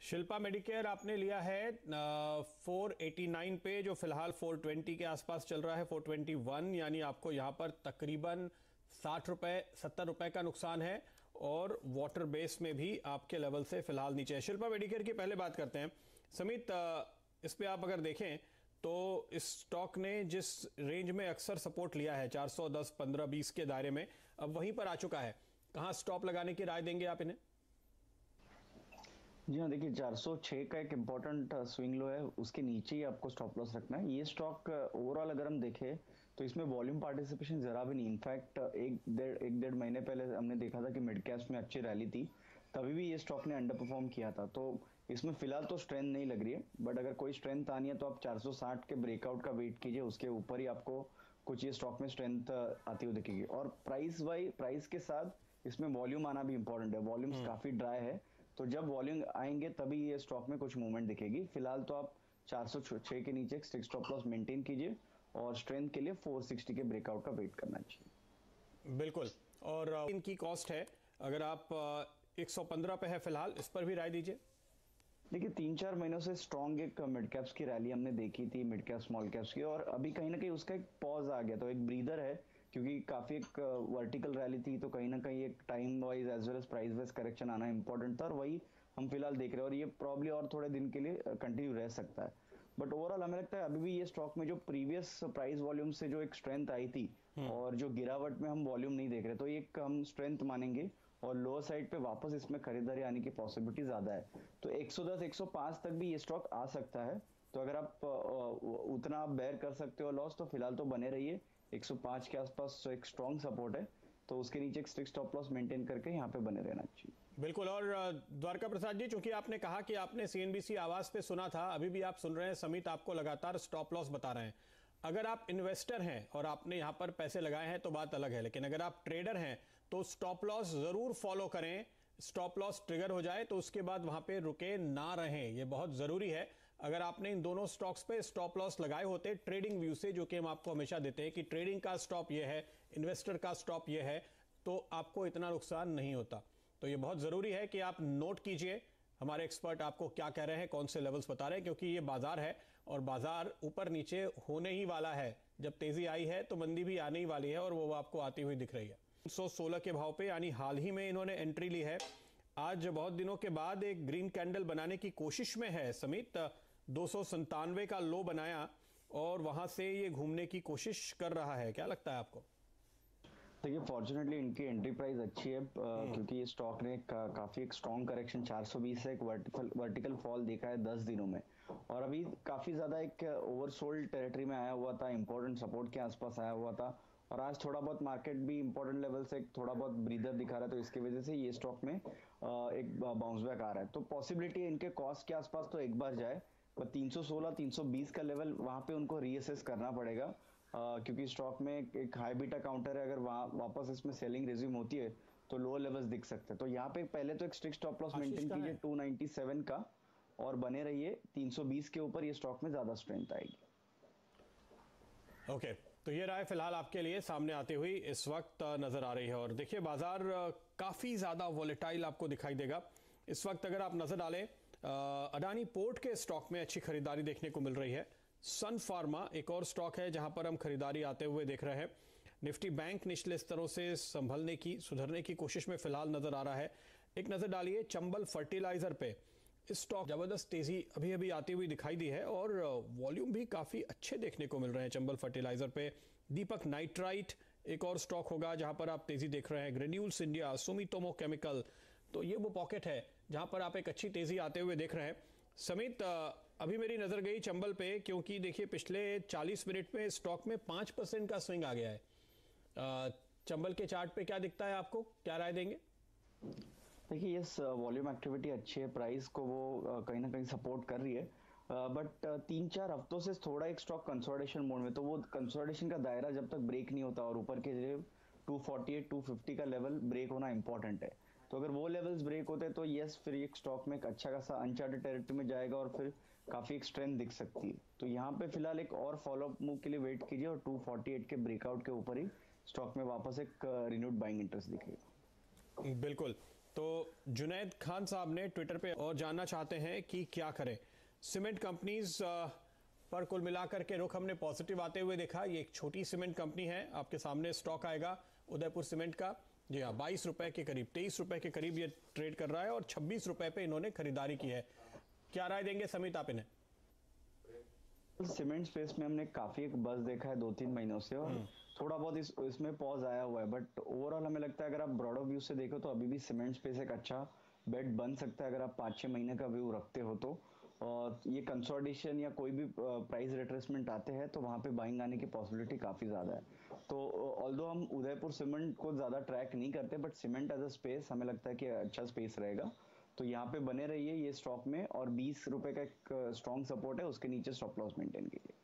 Shilpa Medicare आपने लिया है 489 पे, जो फिलहाल 420 के आसपास चल रहा है, 421, यानी आपको यहां पर तकरीबन 60 रुपए 70 रुपए का नुकसान है और वाटर बेस में भी आपके लेवल से फिलहाल नीचे है। शिल्पा मेडिकेयर की पहले बात करते हैं। समित, इस पे आप अगर देखें तो इस स्टॉक ने जिस रेंज में अक्सर सपोर्ट लिया है 410, 15, 20 के दायरे में, अब वहीं पर आ चुका है। कहां स्टॉप लगाने की राय देंगे आप इन्हें? जी हाँ, देखिए 406 का एक इम्पोर्टेंट स्विंग लो है, उसके नीचे ही आपको स्टॉप लॉस रखना है। ये स्टॉक ओवरऑल अगर हम देखें तो इसमें वॉल्यूम पार्टिसिपेशन जरा भी नहीं। इनफैक्ट एक डेढ़ महीने पहले हमने देखा था कि मिड कैप में अच्छी रैली थी, तभी भी ये स्टॉक ने अंडर परफॉर्म किया था। तो इसमें फिलहाल तो स्ट्रेंथ नहीं लग रही है, बट अगर कोई स्ट्रेंथ आनी है तो आप 460 के ब्रेकआउट का वेट कीजिए, उसके ऊपर ही आपको कुछ ये स्टॉक में स्ट्रेंथ आती हुई दिखेगी। और प्राइस के साथ इसमें वॉल्यूम आना भी इंपॉर्टेंट है। वॉल्यूम्स काफी ड्राई है, तो जब वॉल्यूम आएंगे तभी ये स्टॉक में कुछ मूवमेंट दिखेगी। फिलहाल तो आप 406 के नीचे एक स्टॉप लॉस मेंटेन कीजिए और स्ट्रेंथ के लिए 460 के ब्रेकआउट का वेट करना चाहिए। बिल्कुल। और इनकी कॉस्ट है, अगर आप 115 पे है फिलहाल, इस पर भी राय दीजिए। देखिए 3-4 महीनों से स्ट्रॉन्ग एक मिड कैप्स की रैली हमने देखी थी, मिड कैप स्मॉल कैप्स की, और अभी कहीं ना कहीं उसका एक पॉज आ गया, तो एक ब्रीदर है, क्योंकि काफी एक वर्टिकल रैली थी, तो कहीं ना कहीं एक time wise as well as price wise correction आना इंपॉर्टेंट था, और वही हम फिलहाल देख रहे हैं, और ये प्रॉब्ली और थोड़े दिन के लिए कंटिन्यू रह सकता है। बट ओवरऑल हमें लगता है अभी भी ये स्टॉक में जो प्रीवियस प्राइस वॉल्यूम से जो एक स्ट्रेंथ आई थी और जो गिरावट में हम वॉल्यूम नहीं देख रहे, तो ये हम स्ट्रेंथ मानेंगे और लोअर साइड पे वापस इसमें खरीदारी आने की पॉसिबिलिटी ज्यादा है। तो 110 105 तक भी ये स्टॉक आ सकता है, तो अगर आप उतना आप बेयर कर सकते हो लॉस, तो फिलहाल तो बने रहिए। 105 के आसपास एक स्ट्रॉन्ग सपोर्ट है, तो उसके नीचे एक स्ट्रिक्ट स्टॉप लॉस मेंटेन करके यहाँ पे बने रहना चाहिए। बिल्कुल। और द्वारका प्रसाद जी, चूंकि आपने कहा कि आपने सीएनबीसी आवाज पे सुना था, अभी भी आप सुन रहे हैं, समित आपको लगातार स्टॉप लॉस बता रहे हैं। अगर आप इन्वेस्टर हैं और आपने यहां पर पैसे लगाए हैं तो बात अलग है, लेकिन अगर आप ट्रेडर हैं तो स्टॉप लॉस जरूर फॉलो करें। स्टॉप लॉस ट्रिगर हो जाए तो उसके बाद वहां पे रुके ना रहें, यह बहुत जरूरी है। अगर आपने इन दोनों स्टॉक्स पे स्टॉप लॉस लगाए होते ट्रेडिंग व्यू से, जो कि हम आपको हमेशा देते हैं कि ट्रेडिंग का स्टॉप यह है, इन्वेस्टर का स्टॉप यह है, तो आपको इतना नुकसान नहीं होता। तो यह बहुत जरूरी है कि आप नोट कीजिए हमारे एक्सपर्ट आपको क्या कह रहे हैं, कौन से लेवल्स बता रहे हैं, क्योंकि ये बाजार है और बाजार ऊपर नीचे होने ही वाला है। जब तेजी आई है तो मंदी भी आने ही वाली है, और वो आपको आती हुई दिख रही है। 116 के भाव पे, यानी हाल ही में इन्होंने एंट्री ली है। आज बहुत दिनों के बाद एक ग्रीन कैंडल बनाने की कोशिश में है समित। 297 का लो बनाया और वहां से ये घूमने की कोशिश कर रहा है, क्या लगता है आपको? देखिए फॉर्चुनेटली इनकी एंट्री प्राइस अच्छी है, क्योंकि ये स्टॉक ने काफी एक स्ट्रॉन्ग करेक्शन 420 से एक वर्टिकल फॉल देखा है 10 दिनों में, और अभी काफी ज्यादा एक ओवरसोल्ड टेरिटरी में आया हुआ था, इंपॉर्टेंट सपोर्ट के आसपास आया हुआ था, और आज थोड़ा बहुत मार्केट भी इंपॉर्टेंट लेवल से थोड़ा बहुत ब्रीदर दिखा रहा है, तो इसकी वजह से ये स्टॉक में एक बाउंस बैक आ रहा है। तो पॉसिबिलिटी है इनके कॉस्ट के आसपास तो एक बार जाए, पर 316 320 का लेवल वहां पे उनको रीअसेस करना पड़ेगा, क्योंकि स्टॉक में एक हाई बीटा काउंटर है, अगर वापस इसमें सेलिंग रिज्यूम होती है तो लोअर लेवल्स दिख सकते हैं। तो यहाँ पे पहले तो एक स्ट्रिक्ट स्टॉप लॉस मेंटेन कीजिए 297 का, और बने रहिए 320 के ऊपर, ये स्टॉक में ज्यादा स्ट्रेंथ आएगी। ओके, तो ये राय फिलहाल आपके लिए सामने आती हुई इस वक्त नजर आ रही है। और देखिए बाजार काफी ज्यादा वॉलेटाइल आपको दिखाई देगा इस वक्त। अगर आप नजर डालें, अडानी पोर्ट के स्टॉक में अच्छी खरीदारी देखने को मिल रही है। सन फार्मा एक और स्टॉक है जहां पर हम खरीदारी आते हुए देख रहे हैं। निफ्टी बैंक निचले स्तरों से संभलने की, सुधरने की कोशिश में फिलहाल नजर आ रहा है। एक नजर डालिए चंबल फर्टिलाइजर पे, इस स्टॉक जबरदस्त तेजी अभी अभी आती हुई दिखाई दी है और वॉल्यूम भी काफी अच्छे देखने को मिल रहे हैं चंबल फर्टिलाइजर पे। दीपक नाइट्राइट एक और स्टॉक होगा जहां पर आप तेजी देख रहे हैं। ग्रेन्यूल्स इंडिया, सुमितोमो केमिकल, तो ये वो पॉकेट है जहां पर आप एक अच्छी तेजी आते हुए देख रहे हैं। समित, अभी मेरी नजर गई चंबल पे, क्योंकि देखिए पिछले 40 मिनट में स्टॉक में 5% का स्विंग आ गया है। चंबल के चार्ट पे क्या दिखता है आपको, क्या राय देंगे? देखिए यस, वॉल्यूम एक्टिविटी अच्छी है, प्राइस को वो कहीं ना कहीं सपोर्ट कर रही है, बट 3-4 हफ्तों से थोड़ा एक स्टॉक कंसोलिडेशन मोड में, तो वो कंसोलिडेशन का दायरा जब तक ब्रेक नहीं होता और ऊपर के 248 250 का लेवल ब्रेक होना इंपॉर्टेंट है, तो अगर वो लेवल्स ब्रेक होते हैं तो यस, फिर एक स्टॉक में एक अच्छा खासा अनचार्टेड टेरिटरी में जाएगा और फिर काफी एक स्ट्रेंथ दिख सकती है। तो यहाँ पे फिलहाल एक और फॉलोअप मूव के लिए वेट कीजिए, और 248 के ब्रेकआउट के ऊपर ही स्टॉक में वापस एक रिन्यूड बाइंग इंटरेस्ट दिखेगा। बिल्कुल। तो जुनैद खान साहब ने ट्विटर पे और जानना चाहते हैं कि क्या करें। सीमेंट कंपनीज पर कुल मिलाकर के रुख हमने पॉजिटिव आते हुए देखा। ये एक छोटी सीमेंट कंपनी है, आपके सामने स्टॉक आएगा उदयपुर सीमेंट का। जी हाँ, 22 रुपए के करीब, 23 रुपए के करीब ये ट्रेड कर रहा है और 26 रुपए पे इन्होंने खरीदारी की है। क्या राय देंगे समित आप इन्हें? सीमेंट स्पेस में हमने काफी एक बस देखा है 2-3 महीनों से, और थोड़ा बहुत इसमें पॉज आया हुआ है, बट ओवरऑल हमें लगता है अगर आप ब्रॉडर व्यू से देखो तो अभी भी सीमेंट स्पेस एक अच्छा बेट बन सकता है अगर आप 5-6 महीने का व्यू रखते हो तो। और ये कंसोलिडेशन या कोई भी प्राइस रिट्रेसमेंट आते हैं तो वहां पे बाइंग आने की पॉसिबिलिटी काफी ज्यादा है। तो ऑल्दो हम उदयपुर सीमेंट को ज्यादा ट्रैक नहीं करते, but cement as a space हमें लगता है कि अच्छा स्पेस रहेगा। तो यहाँ पे बने रहिए ये स्टॉक में, और 20 रुपए का एक स्ट्रॉन्ग सपोर्ट है, उसके नीचे स्टॉप लॉस मेंटेन कीजिए।